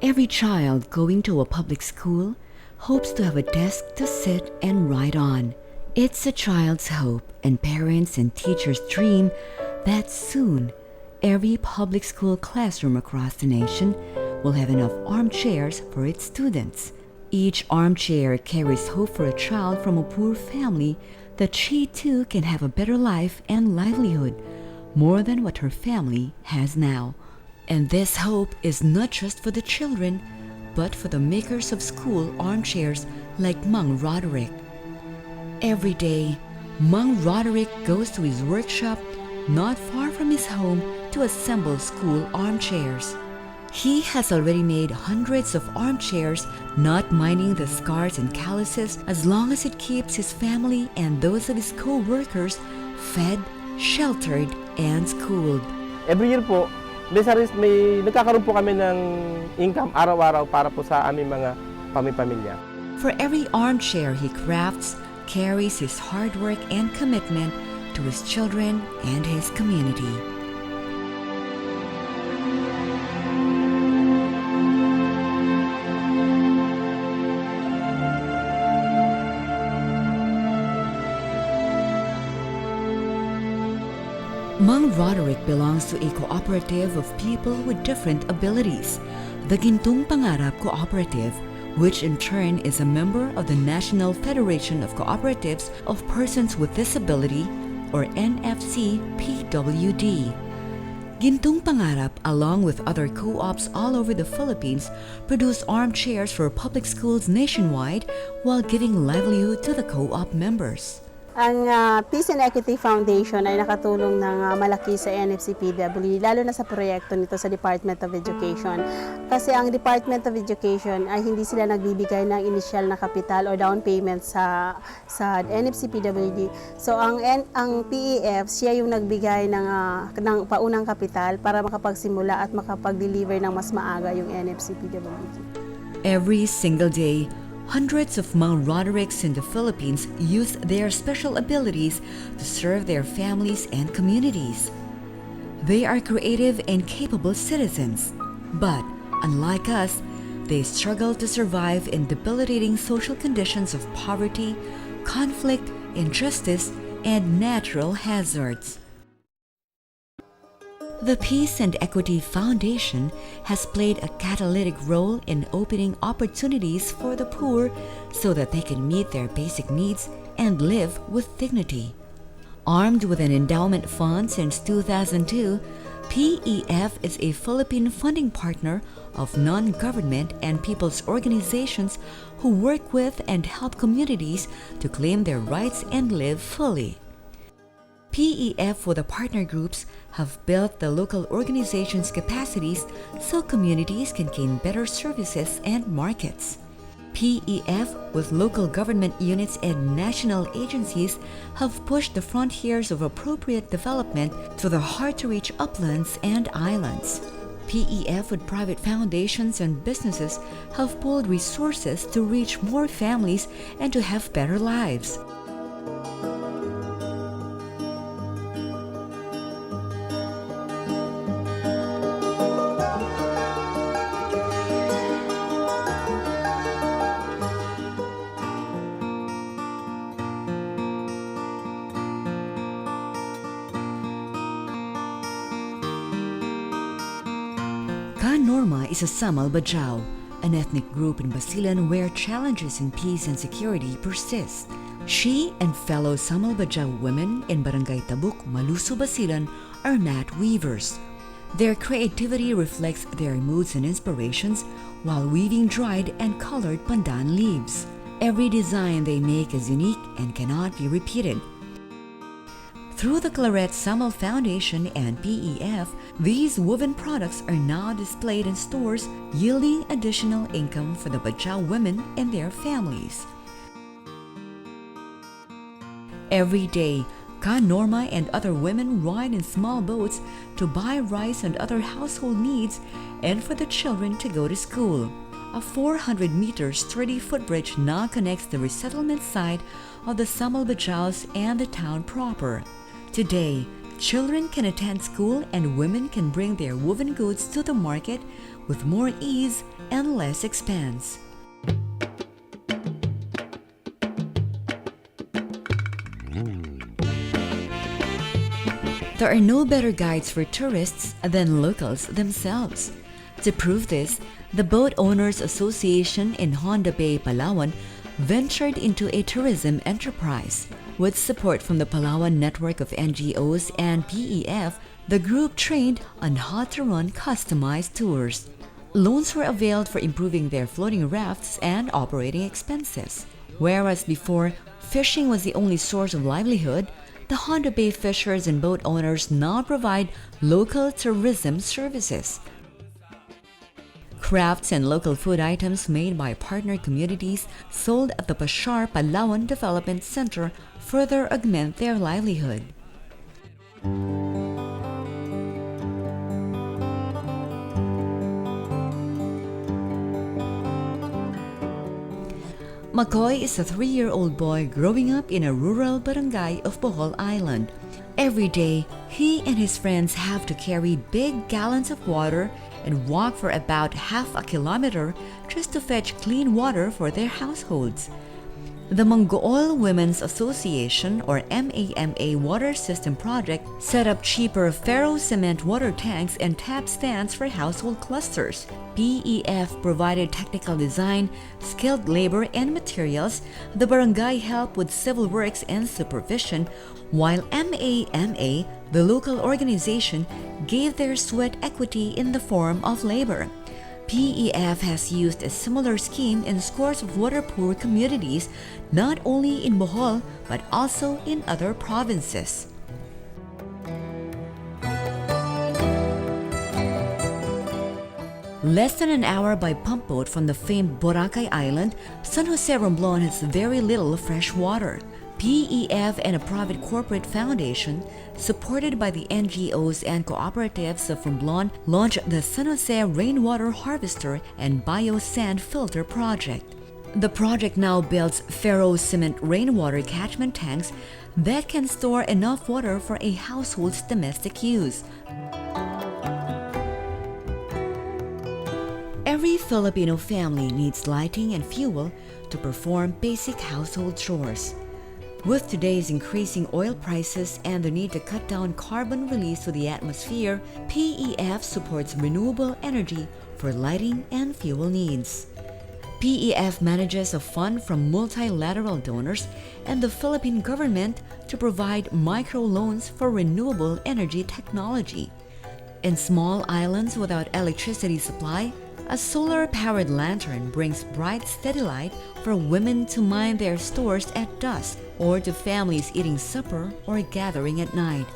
Every child going to a public school hopes to have a desk to sit and write on. It's a child's hope and parents and teachers' dream that soon every public school classroom across the nation will have enough armchairs for its students. Each armchair carries hope for a child from a poor family that she too can have a better life and livelihood, more than what her family has now. And this hope is not just for the children, but for the makers of school armchairs like Mang Roderick. Every day, Mang Roderick goes to his workshop not far from his home to assemble school armchairs. He has already made hundreds of armchairs, not minding the scars and calluses as long as it keeps his family and those of his co-workers fed, sheltered, and schooled. Every year po, may nagkakaroon po kami ng income araw-araw para po sa aming mga pamilya. For every armchair he crafts, carries his hard work and commitment to his children and his community. Mang Roderick belongs to a cooperative of people with different abilities, the Gintong Pangarap Cooperative, which in turn is a member of the National Federation of Cooperatives of Persons with Disability, or NFC-PWD. Gintong Pangarap, along with other co-ops all over the Philippines, produce armchairs for public schools nationwide while giving livelihood to the co-op members. Ang Peace and Equity Foundation ay nakatulong ng malaki sa NFC-PWD, lalo na sa proyekto nito sa Department of Education. Kasi ang Department of Education ay hindi sila nagbibigay ng initial na kapital o down payment sa NFC-PWD. So ang PEF, siya yung nagbigay ng paunang kapital para makapagsimula at makapag-deliver ng mas maaga yung NFC-PWD. Every single day, hundreds of Mang Rodericks in the Philippines use their special abilities to serve their families and communities. They are creative and capable citizens, but unlike us, they struggle to survive in debilitating social conditions of poverty, conflict, injustice, and natural hazards. The Peace and Equity Foundation has played a catalytic role in opening opportunities for the poor so that they can meet their basic needs and live with dignity. Armed with an endowment fund since 2002, PEF is a Philippine funding partner of non-government and people's organizations who work with and help communities to claim their rights and live fully. PEF with the partner groups have built the local organizations' capacities so communities can gain better services and markets. PEF with local government units and national agencies have pushed the frontiers of appropriate development to the hard-to-reach uplands and islands. PEF with private foundations and businesses have pooled resources to reach more families and to have better lives. Norma is a Samal Bajau, an ethnic group in Basilan where challenges in peace and security persist. She and fellow Samal Bajau women in Barangay Tabuk, Maluso, Basilan are mat weavers. Their creativity reflects their moods and inspirations while weaving dried and colored pandan leaves. Every design they make is unique and cannot be repeated. Through the Claret Samal Foundation and PEF, these woven products are now displayed in stores, yielding additional income for the Bajau women and their families. Every day, Ka Norma and other women ride in small boats to buy rice and other household needs and for the children to go to school. A 400-meter sturdy footbridge now connects the resettlement site of the Samal Bajaus and the town proper. Today, children can attend school and women can bring their woven goods to the market with more ease and less expense. There are no better guides for tourists than locals themselves. To prove this, the Boat Owners Association in Honda Bay, Palawan, ventured into a tourism enterprise. With support from the Palawan network of NGOs and PEF, the group trained on how to run customized tours. Loans were availed for improving their floating rafts and operating expenses. Whereas before, fishing was the only source of livelihood, the Honda Bay fishers and boat owners now provide local tourism services. Crafts and local food items made by partner communities sold at the Pashar Palawan Development Center further augment their livelihood. McCoy is a 3-year-old boy growing up in a rural barangay of Bohol Island. Every day, he and his friends have to carry big gallons of water and walk for about half a kilometer just to fetch clean water for their households. The Mongol Women's Association, or MAMA Water System Project, set up cheaper ferro-cement water tanks and tap stands for household clusters. PEF provided technical design, skilled labor, and materials. The barangay helped with civil works and supervision, while MAMA, the local organization, gave their sweat equity in the form of labor. PEF has used a similar scheme in scores of water-poor communities, not only in Bohol, but also in other provinces. Less than an hour by pump boat from the famed Boracay Island, San Jose Romblon has very little fresh water. PEF and a private corporate foundation, supported by the NGOs and cooperatives of Romblon, launched the San Jose Rainwater Harvester and Biosand Filter Project. The project now builds ferro-cement rainwater catchment tanks that can store enough water for a household's domestic use. Every Filipino family needs lighting and fuel to perform basic household chores. With today's increasing oil prices and the need to cut down carbon release to the atmosphere, PEF supports renewable energy for lighting and fuel needs. PEF manages a fund from multilateral donors and the Philippine government to provide microloans for renewable energy technology. In small islands without electricity supply, a solar-powered lantern brings bright, steady light for women to mind their stores at dusk or to families eating supper or gathering at night.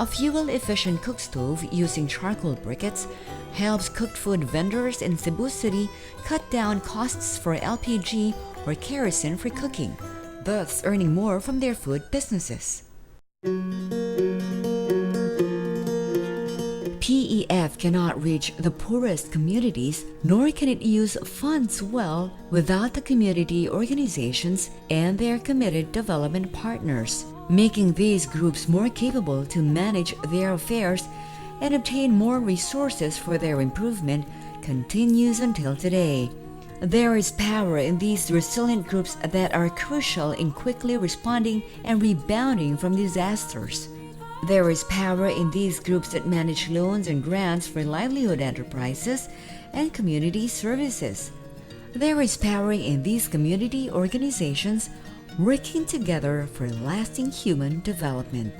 A fuel-efficient cook stove using charcoal briquettes helps cooked food vendors in Cebu City cut down costs for LPG or kerosene for cooking, thus earning more from their food businesses. PEF cannot reach the poorest communities, nor can it use funds well without the community organizations and their committed development partners, making these groups more capable to manage their affairs and obtain more resources for their improvement continues until today. There is power in these resilient groups that are crucial in quickly responding and rebounding from disasters. There is power in these groups that manage loans and grants for livelihood enterprises and community services. There is power in these community organizations working together for lasting human development.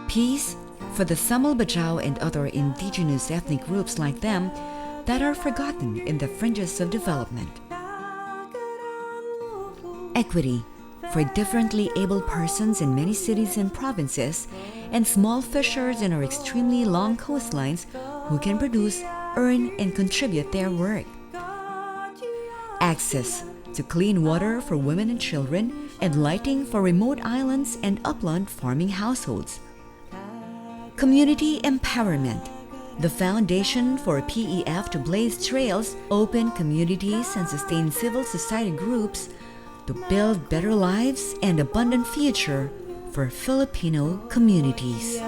Peace for the Samal Bajau and other indigenous ethnic groups like them that are forgotten in the fringes of development. Equity for differently able persons in many cities and provinces and small fishers in our extremely long coastlines who can produce, earn, and contribute their work. Access to clean water for women and children and lighting for remote islands and upland farming households. Community empowerment, the foundation for PEF to blaze trails, open communities, and sustain civil society groups to build better lives and abundant future for Filipino communities.